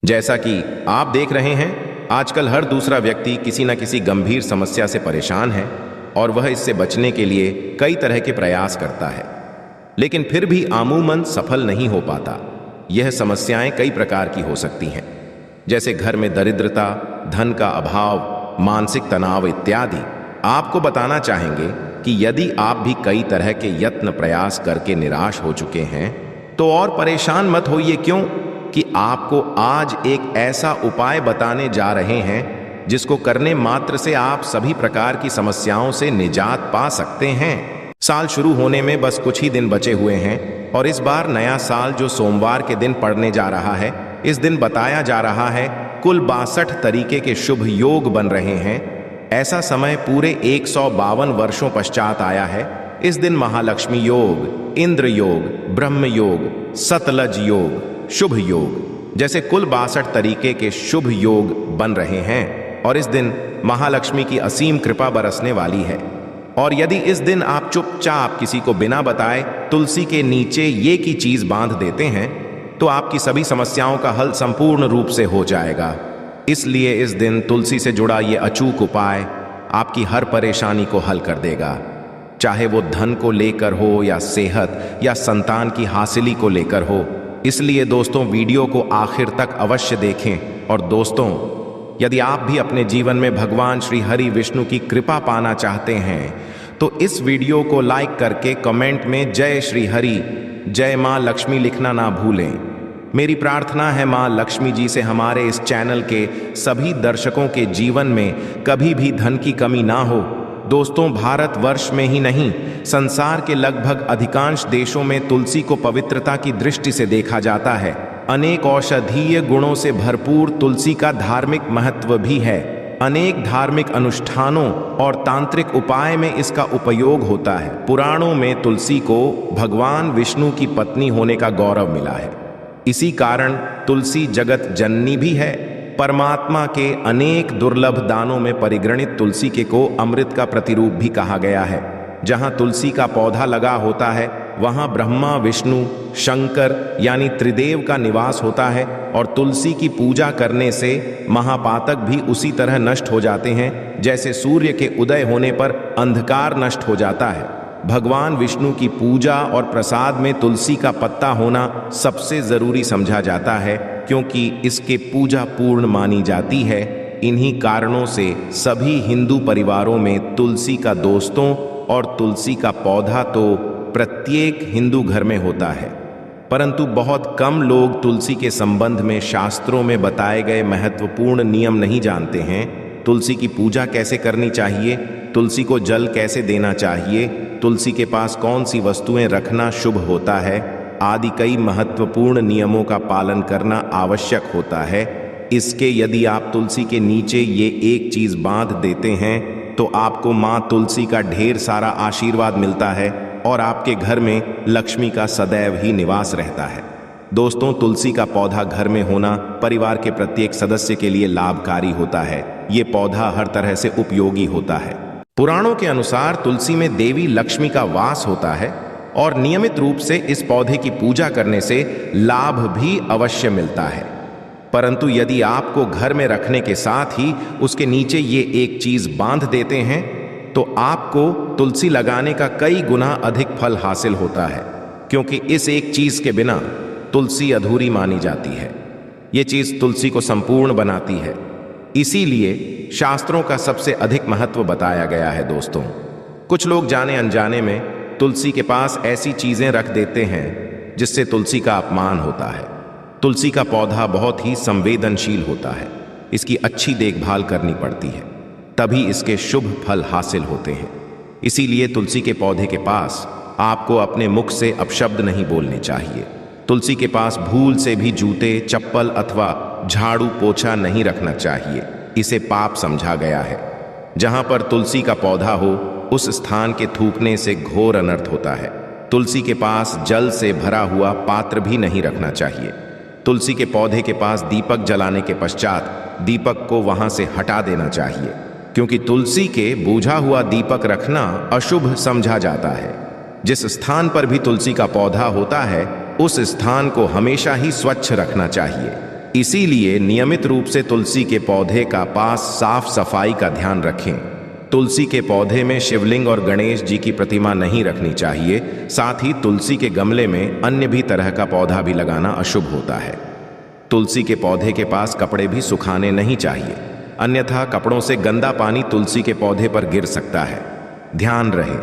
जैसा कि आप देख रहे हैं, आजकल हर दूसरा व्यक्ति किसी न किसी गंभीर समस्या से परेशान है और वह इससे बचने के लिए कई तरह के प्रयास करता है, लेकिन फिर भी अमूमन सफल नहीं हो पाता। यह समस्याएं कई प्रकार की हो सकती हैं, जैसे घर में दरिद्रता, धन का अभाव, मानसिक तनाव इत्यादि। आपको बताना चाहेंगे कि यदि आप भी कई तरह के यत्न प्रयास करके निराश हो चुके हैं, तो और परेशान मत होइए। क्यों कि आपको आज एक ऐसा उपाय बताने जा रहे हैं जिसको करने मात्र से आप सभी प्रकार की समस्याओं से निजात पा सकते हैं। साल शुरू होने में बस कुछ ही दिन बचे हुए हैं और इस बार नया साल जो सोमवार के दिन पड़ने जा रहा है, इस दिन बताया जा रहा है कुल 62 तरीके के शुभ योग बन रहे हैं। ऐसा समय पूरे 152 वर्षों पश्चात आया है। इस दिन महालक्ष्मी योग, इंद्र योग, ब्रह्म योग, सतलज योग, शुभ योग जैसे कुल 62 तरीके के शुभ योग बन रहे हैं और इस दिन महालक्ष्मी की असीम कृपा बरसने वाली है। और यदि इस दिन आप चुपचाप किसी को बिना बताए तुलसी के नीचे ये की चीज बांध देते हैं, तो आपकी सभी समस्याओं का हल संपूर्ण रूप से हो जाएगा। इसलिए इस दिन तुलसी से जुड़ा ये अचूक उपाय आपकी हर परेशानी को हल कर देगा, चाहे वो धन को लेकर हो या सेहत या संतान की हासिली को लेकर हो। इसलिए दोस्तों, वीडियो को आखिर तक अवश्य देखें। और दोस्तों, यदि आप भी अपने जीवन में भगवान श्री हरि विष्णु की कृपा पाना चाहते हैं, तो इस वीडियो को लाइक करके कमेंट में जय श्री हरि, जय माँ लक्ष्मी लिखना ना भूलें। मेरी प्रार्थना है माँ लक्ष्मी जी से हमारे इस चैनल के सभी दर्शकों के जीवन में कभी भी धन की कमी ना हो। दोस्तों, भारतवर्ष में ही नहीं, संसार के लगभग अधिकांश देशों में तुलसी को पवित्रता की दृष्टि से देखा जाता है। अनेक औषधीय गुणों से भरपूर तुलसी का धार्मिक महत्व भी है। अनेक धार्मिक अनुष्ठानों और तांत्रिक उपाय में इसका उपयोग होता है। पुराणों में तुलसी को भगवान विष्णु की पत्नी होने का गौरव मिला है। इसी कारण तुलसी जगत जननी भी है। परमात्मा के अनेक दुर्लभ दानों में परिगणित तुलसी के को अमृत का प्रतिरूप भी कहा गया है। जहां तुलसी का पौधा लगा होता है, वहां ब्रह्मा, विष्णु, शंकर यानी त्रिदेव का निवास होता है। और तुलसी की पूजा करने से महापातक भी उसी तरह नष्ट हो जाते हैं जैसे सूर्य के उदय होने पर अंधकार नष्ट हो जाता है। भगवान विष्णु की पूजा और प्रसाद में तुलसी का पत्ता होना सबसे जरूरी समझा जाता है, क्योंकि इसके पूजा पूर्ण मानी जाती है। इन्हीं कारणों से सभी हिंदू परिवारों में तुलसी का दोस्तों और तुलसी का पौधा तो प्रत्येक हिंदू घर में होता है। परंतु बहुत कम लोग तुलसी के संबंध में शास्त्रों में बताए गए महत्वपूर्ण नियम नहीं जानते हैं। तुलसी की पूजा कैसे करनी चाहिए, तुलसी को जल कैसे देना चाहिए, तुलसी के पास कौन सी वस्तुएं रखना शुभ होता है आदि कई महत्वपूर्ण नियमों का पालन करना आवश्यक होता है। इसके यदि आप तुलसी के नीचे ये एक चीज बांध देते हैं, तो आपको माँ तुलसी का ढेर सारा आशीर्वाद मिलता है और आपके घर में लक्ष्मी का सदैव ही निवास रहता है। दोस्तों, तुलसी का पौधा घर में होना परिवार के प्रत्येक सदस्य के लिए लाभकारी होता है। ये पौधा हर तरह से उपयोगी होता है। पुराणों के अनुसार तुलसी में देवी लक्ष्मी का वास होता है और नियमित रूप से इस पौधे की पूजा करने से लाभ भी अवश्य मिलता है। परंतु यदि आपको घर में रखने के साथ ही उसके नीचे ये एक चीज बांध देते हैं, तो आपको तुलसी लगाने का कई गुना अधिक फल हासिल होता है, क्योंकि इस एक चीज के बिना तुलसी अधूरी मानी जाती है। ये चीज तुलसी को संपूर्ण बनाती है। इसीलिए शास्त्रों का सबसे अधिक महत्व बताया गया है। दोस्तों, कुछ लोग जाने अनजाने में तुलसी के पास ऐसी चीजें रख देते हैं जिससे तुलसी का अपमान होता है। तुलसी का पौधा बहुत ही संवेदनशील होता है। इसकी अच्छी देखभाल करनी पड़ती है, तभी इसके शुभ फल हासिल होते हैं। इसीलिए तुलसी के पौधे के पास आपको अपने मुख से अपशब्द नहीं बोलने चाहिए। तुलसी के पास भूल से भी जूते, चप्पल अथवा झाड़ू पोछा नहीं रखना चाहिए। इसे पाप समझा गया है। जहां पर तुलसी का पौधा हो, उस स्थान के थूकने से घोर अनर्थ होता है। तुलसी के पास जल से भरा हुआ पात्र भी नहीं रखना चाहिए। तुलसी के पौधे के पास दीपक जलाने के पश्चात दीपक को वहां से हटा देना चाहिए, क्योंकि तुलसी के बूझा हुआ दीपक रखना अशुभ समझा जाता है। जिस स्थान पर भी तुलसी का पौधा होता है, उस स्थान को हमेशा ही स्वच्छ रखना चाहिए। इसीलिए नियमित रूप से तुलसी के पौधे का पास साफ सफाई का ध्यान रखें। तुलसी के पौधे में शिवलिंग और गणेश जी की प्रतिमा नहीं रखनी चाहिए। साथ ही तुलसी के गमले में अन्य भी तरह का पौधा भी लगाना अशुभ होता है। तुलसी के पौधे के पास कपड़े भी सुखाने नहीं चाहिए, अन्यथा कपड़ों से गंदा पानी तुलसी के पौधे पर गिर सकता है। ध्यान रहे,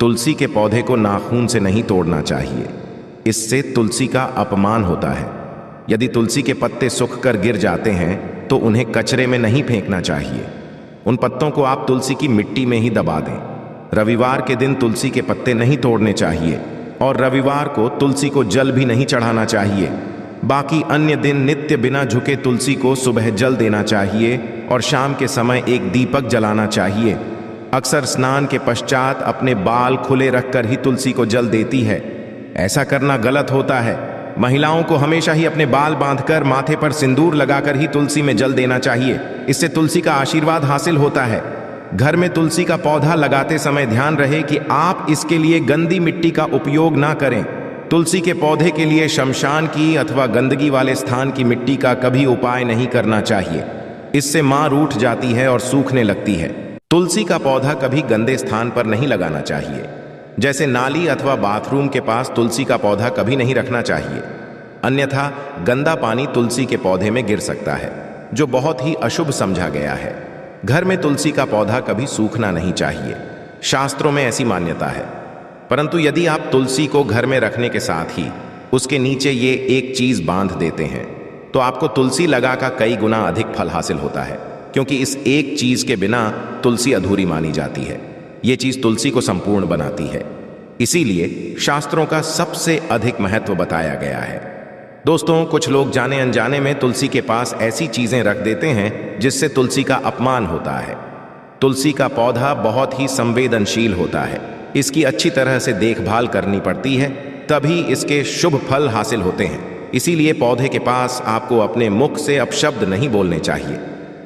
तुलसी के पौधे को नाखून से नहीं तोड़ना चाहिए, इससे तुलसी का अपमान होता है। यदि तुलसी के पत्ते सूख कर गिर जाते हैं तो उन्हें कचरे में नहीं फेंकना चाहिए। उन पत्तों को आप तुलसी की मिट्टी में ही दबा दें। रविवार के दिन तुलसी के पत्ते नहीं तोड़ने चाहिए और रविवार को तुलसी को जल भी नहीं चढ़ाना चाहिए। बाकी अन्य दिन नित्य बिना झुके तुलसी को सुबह जल देना चाहिए और शाम के समय एक दीपक जलाना चाहिए। अक्सर स्नान के पश्चात अपने बाल खुले रखकर ही तुलसी को जल देती है। ऐसा करना गलत होता है। महिलाओं को हमेशा ही अपने बाल बांधकर माथे पर सिंदूर लगाकर ही तुलसी में जल देना चाहिए। इससे तुलसी का आशीर्वाद हासिल होता है। घर में तुलसी का पौधा लगाते समय ध्यान रहे कि आप इसके लिए गंदी मिट्टी का उपयोग ना करें। तुलसी के पौधे के लिए शमशान की अथवा गंदगी वाले स्थान की मिट्टी का कभी उपाय नहीं करना चाहिए। इससे मां रूठ जाती है और सूखने लगती है। तुलसी का पौधा कभी गंदे स्थान पर नहीं लगाना चाहिए, जैसे नाली अथवा बाथरूम के पास तुलसी का पौधा कभी नहीं रखना चाहिए, अन्यथा गंदा पानी तुलसी के पौधे में गिर सकता है, जो बहुत ही अशुभ समझा गया है। घर में तुलसी का पौधा कभी सूखना नहीं चाहिए, शास्त्रों में ऐसी मान्यता है। परंतु यदि आप तुलसी को घर में रखने के साथ ही उसके नीचे ये एक चीज बांध देते हैं तो आपको तुलसी लगा का कई गुना अधिक फल हासिल होता है, क्योंकि इस एक चीज के बिना तुलसी अधूरी मानी जाती है। ये चीज तुलसी को संपूर्ण बनाती है, इसीलिए शास्त्रों का सबसे अधिक महत्व बताया गया है। दोस्तों, कुछ लोग जाने अनजाने में तुलसी के पास ऐसी चीजें रख देते हैं जिससे तुलसी का अपमान होता है। तुलसी का पौधा बहुत ही संवेदनशील होता है, इसकी अच्छी तरह से देखभाल करनी पड़ती है, तभी इसके शुभ फल हासिल होते हैं। इसीलिए पौधे के पास आपको अपने मुख से अपशब्द नहीं बोलने चाहिए।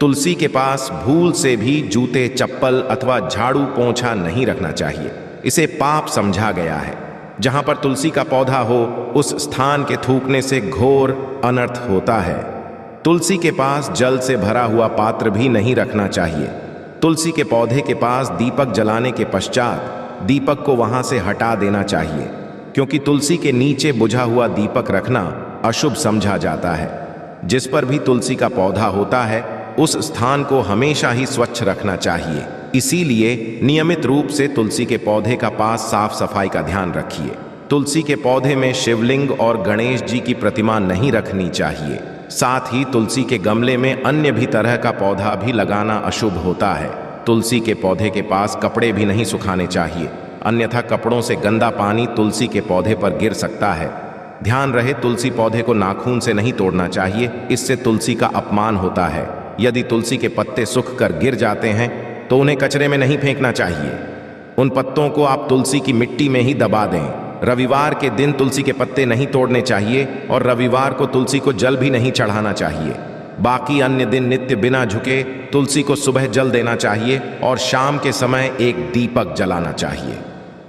तुलसी के पास भूल से भी जूते, चप्पल अथवा झाड़ू पोंछा नहीं रखना चाहिए। इसे पाप समझा गया है। जहां पर तुलसी का पौधा हो उस स्थान के थूकने से घोर अनर्थ होता है। तुलसी के पास जल से भरा हुआ पात्र भी नहीं रखना चाहिए। तुलसी के पौधे के पास दीपक जलाने के पश्चात दीपक को वहां से हटा देना चाहिए, क्योंकि तुलसी के नीचे बुझा हुआ दीपक रखना अशुभ समझा जाता है। जिस पर भी तुलसी का पौधा होता है उस स्थान को हमेशा ही स्वच्छ रखना चाहिए। इसीलिए नियमित रूप से तुलसी के पौधे का पास साफ सफाई का ध्यान रखिए। तुलसी के पौधे में शिवलिंग और गणेश जी की प्रतिमा नहीं रखनी चाहिए। साथ ही तुलसी के गमले में अन्य भी तरह का पौधा भी लगाना अशुभ होता है। तुलसी के पौधे के पास कपड़े भी नहीं सुखाने चाहिए, अन्यथा कपड़ों से गंदा पानी तुलसी के पौधे पर गिर सकता है। ध्यान रहे, तुलसी पौधे को नाखून से नहीं तोड़ना चाहिए, इससे तुलसी का अपमान होता है। यदि तुलसी के पत्ते सूख कर गिर जाते हैं तो उन्हें कचरे में नहीं फेंकना चाहिए। उन पत्तों को आप तुलसी की मिट्टी में ही दबा दें। रविवार के दिन तुलसी के पत्ते नहीं तोड़ने चाहिए और रविवार को तुलसी को जल भी नहीं चढ़ाना चाहिए। बाकी अन्य दिन नित्य बिना झुके तुलसी को सुबह जल देना चाहिए और शाम के समय एक दीपक जलाना चाहिए।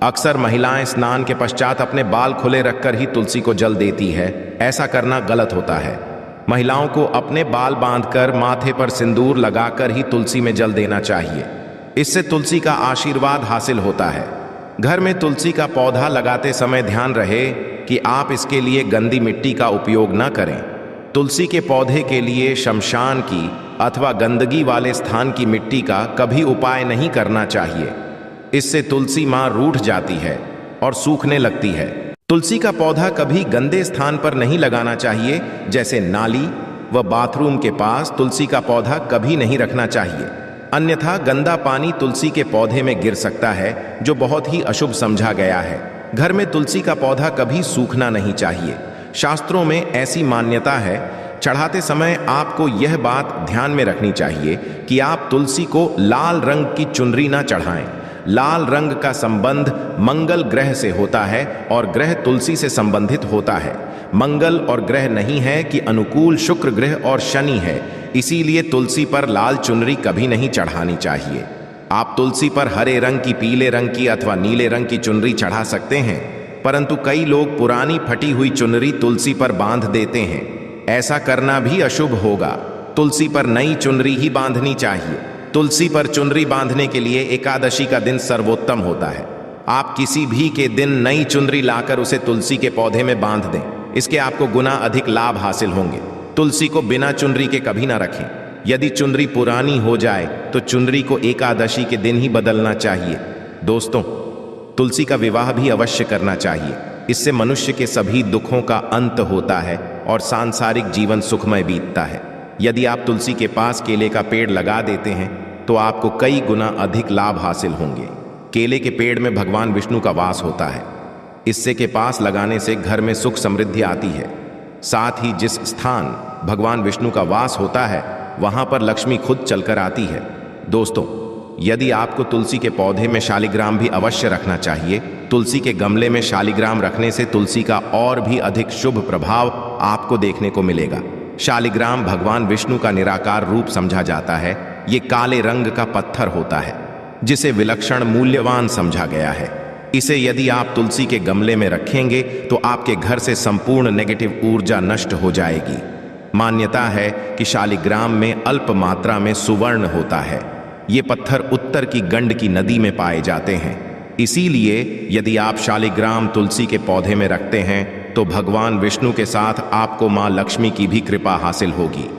अक्सर महिलाएं स्नान के पश्चात अपने बाल खुले रखकर ही तुलसी को जल देती है। ऐसा करना गलत होता है। महिलाओं को अपने बाल बांधकर माथे पर सिंदूर लगाकर ही तुलसी में जल देना चाहिए। इससे तुलसी का आशीर्वाद हासिल होता है। घर में तुलसी का पौधा लगाते समय ध्यान रहे कि आप इसके लिए गंदी मिट्टी का उपयोग न करें। तुलसी के पौधे के लिए शमशान की अथवा गंदगी वाले स्थान की मिट्टी का कभी उपाय नहीं करना चाहिए। इससे तुलसी मां रूठ जाती है और सूखने लगती है। तुलसी का पौधा कभी गंदे स्थान पर नहीं लगाना चाहिए, जैसे नाली व बाथरूम के पास तुलसी का पौधा कभी नहीं रखना चाहिए, अन्यथा गंदा पानी तुलसी के पौधे में गिर सकता है, जो बहुत ही अशुभ समझा गया है। घर में तुलसी का पौधा कभी सूखना नहीं चाहिए। शास्त्रों में ऐसी मान्यता है। चढ़ाते समय आपको यह बात ध्यान में रखनी चाहिए कि आप तुलसी को लाल रंग की चुनरी ना चढ़ाएं। लाल रंग का संबंध मंगल ग्रह से होता है और ग्रह तुलसी से संबंधित होता है। मंगल और ग्रह नहीं है कि अनुकूल शुक्र ग्रह और शनि है, इसीलिए तुलसी पर लाल चुनरी कभी नहीं चढ़ानी चाहिए। आप तुलसी पर हरे रंग की, पीले रंग की अथवा नीले रंग की चुनरी चढ़ा सकते हैं, परंतु कई लोग पुरानी फटी हुई चुनरी तुलसी पर बांध देते हैं। ऐसा करना भी अशुभ होगा। तुलसी पर नई चुनरी ही बांधनी चाहिए। तुलसी पर चुनरी बांधने के लिए एकादशी का दिन सर्वोत्तम होता है। आप किसी भी के दिन नई चुनरी लाकर उसे तुलसी के पौधे में बांध दें। इसके आपको गुना अधिक लाभ हासिल होंगे। तुलसी को बिना चुनरी के कभी ना रखें। यदि चुनरी पुरानी हो जाए तो चुनरी को एकादशी के दिन ही बदलना चाहिए। दोस्तों, तुलसी का विवाह भी अवश्य करना चाहिए। इससे मनुष्य के सभी दुखों का अंत होता है और सांसारिक जीवन सुखमय बीतता है। यदि आप तुलसी के पास केले का पेड़ लगा देते हैं तो आपको कई गुना अधिक लाभ हासिल होंगे। केले के पेड़ में भगवान विष्णु का वास होता है। इससे के पास लगाने से घर में सुख समृद्धि आती है। साथ ही जिस स्थान भगवान विष्णु का वास होता है वहां पर लक्ष्मी खुद चलकर आती है। दोस्तों, यदि आपको तुलसी के पौधे में शालिग्राम भी अवश्य रखना चाहिए। तुलसी के गमले में शालिग्राम रखने से तुलसी का और भी अधिक शुभ प्रभाव आपको देखने को मिलेगा। शालिग्राम भगवान विष्णु का निराकार रूप समझा जाता है। ये काले रंग का पत्थर होता है जिसे विलक्षण मूल्यवान समझा गया है। इसे यदि आप तुलसी के गमले में रखेंगे तो आपके घर से संपूर्ण नेगेटिव ऊर्जा नष्ट हो जाएगी। मान्यता है कि शालिग्राम में अल्प मात्रा में सुवर्ण होता है। ये पत्थर उत्तर की गंड की नदी में पाए जाते हैं। इसीलिए यदि आप शालिग्राम तुलसी के पौधे में रखते हैं तो भगवान विष्णु के साथ आपको मां लक्ष्मी की भी कृपा हासिल होगी।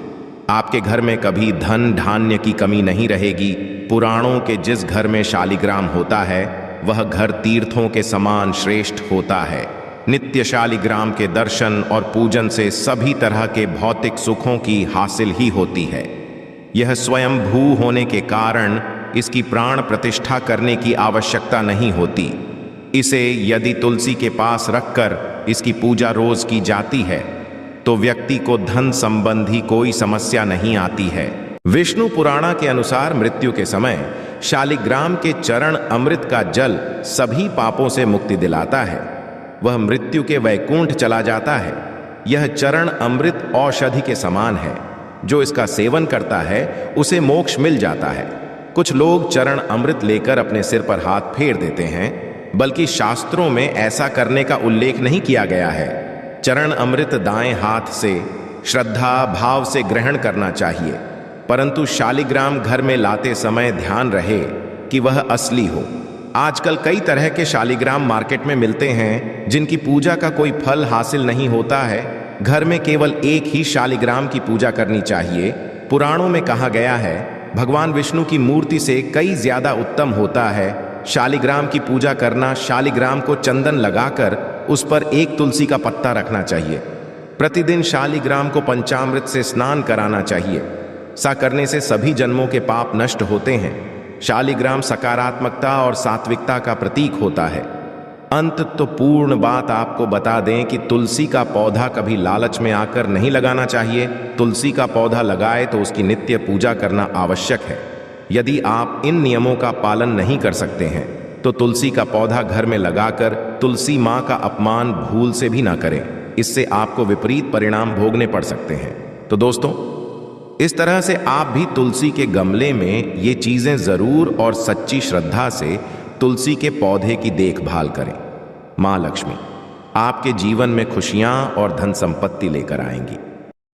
आपके घर में कभी धन धान्य की कमी नहीं रहेगी। पुराणों के जिस घर में शालिग्राम होता है वह घर तीर्थों के समान श्रेष्ठ होता है। नित्य शालिग्राम के दर्शन और पूजन से सभी तरह के भौतिक सुखों की हासिल ही होती है। यह स्वयं भू होने के कारण इसकी प्राण प्रतिष्ठा करने की आवश्यकता नहीं होती। इसे यदि तुलसी के पास रखकर इसकी पूजा रोज की जाती है तो व्यक्ति को धन संबंधी कोई समस्या नहीं आती है। विष्णु पुराण के अनुसार मृत्यु के समय शालिग्राम के चरण अमृत का जल सभी पापों से मुक्ति दिलाता है। वह मृत्यु के वैकुंठ चला जाता है। यह चरण अमृत औषधि के समान है। जो इसका सेवन करता है उसे मोक्ष मिल जाता है। कुछ लोग चरण अमृत लेकर अपने सिर पर हाथ फेर देते हैं, बल्कि शास्त्रों में ऐसा करने का उल्लेख नहीं किया गया है। चरण अमृत दाएं हाथ से श्रद्धा भाव से ग्रहण करना चाहिए, परंतु शालिग्राम घर में लाते समय ध्यान रहे कि वह असली हो। आजकल कई तरह के शालिग्राम मार्केट में मिलते हैं जिनकी पूजा का कोई फल हासिल नहीं होता है। घर में केवल एक ही शालिग्राम की पूजा करनी चाहिए। पुराणों में कहा गया है भगवान विष्णु की मूर्ति से कई ज्यादा उत्तम होता है शालिग्राम की पूजा करना। शालिग्राम को चंदन लगाकर उस पर एक तुलसी का पत्ता रखना चाहिए। प्रतिदिन शालिग्राम को पंचामृत से स्नान कराना चाहिए। सा करने से सभी जन्मों के पाप नष्ट होते हैं। शालिग्राम सकारात्मकता और सात्विकता का प्रतीक होता है। अंत तो पूर्ण बात आपको बता दें कि तुलसी का पौधा कभी लालच में आकर नहीं लगाना चाहिए। तुलसी का पौधा लगाए तो उसकी नित्य पूजा करना आवश्यक है। यदि आप इन नियमों का पालन नहीं कर सकते हैं तो तुलसी का पौधा घर में लगाकर तुलसी माँ का अपमान भूल से भी ना करें। इससे आपको विपरीत परिणाम भोगने पड़ सकते हैं। तो दोस्तों, इस तरह से आप भी तुलसी के गमले में ये चीजें जरूर और सच्ची श्रद्धा से तुलसी के पौधे की देखभाल करें। मां लक्ष्मी आपके जीवन में खुशियां और धन संपत्ति लेकर आएंगी।